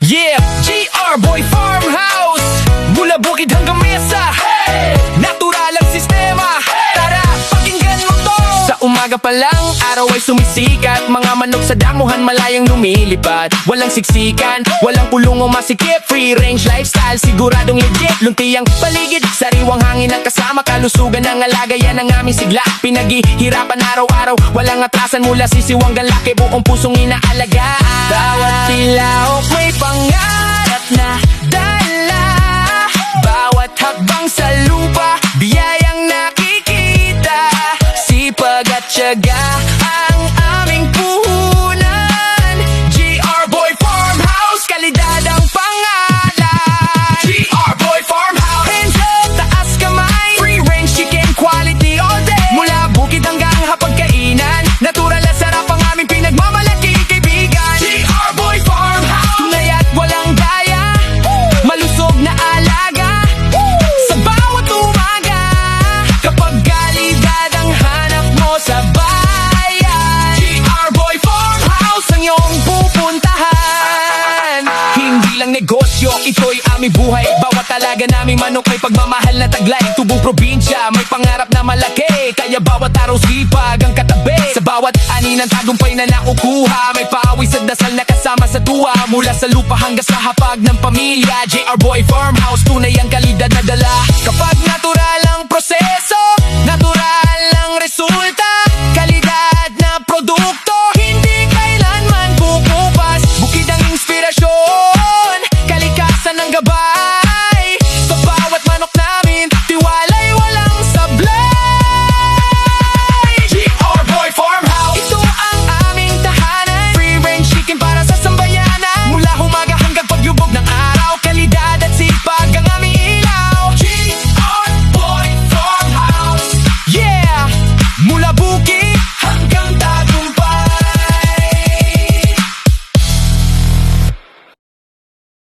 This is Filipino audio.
Yeah, GR Boy Farmhouse, mula bukid hanggang mesa. Hey! Natural ang sistema. Tara, pakinggan mo to. Sa umaga pa lang, araw ay sumisikat. Mga manok sa damuhan, malayang lumilipad. Walang siksikan, walang pulong o masikip. Free range lifestyle, siguradong legit. Lunti ang paligid, sariwang hangin ang kasama. Kalusugan ng alaga, yan ang aming sigla. Pinaghihirapan araw-araw, walang atrasan. Mula sisiwang laki, buong pusong inaalagaan. Bawat tilaok may pangarap na dala. Bawat hakbang sa lupa, biyayang nakikita. Sipag at tiyaga ang aming puhunan. GR Boy Farmhouse, kalidad ang pangalan. GR Boy Farmhouse, hands up, taas kamay. Free range chicken, quality all day. Mula bukid hanggang hapagkainan, natural at sarap ang aming pinagmamalaki, kaibigan. GR Boy Farmhouse, tunay at walang daya. Malusog na alaga sa bawat umaga. Kapag kalidad ang hanap mo sa bayan, GR Boy Farmhouse ang iyong pupuntahan. Hindi lang negosyo, ito'y aming buhay. Bawat alaga naming manok may pagmamahal na taglay. Tubong probinsya, may pangarap na malaki. Kaya bawat araw sipag ang katabi. Sa bawat ani ng tagumpay na nakukuha, may pawis at dasal na kasama sa tuwa. Mula sa lupa hanggang sa hapag ng pamilya, GR Boy Farmhouse, tunay ang kalidad na dala. Kapag natural ang proseso, natural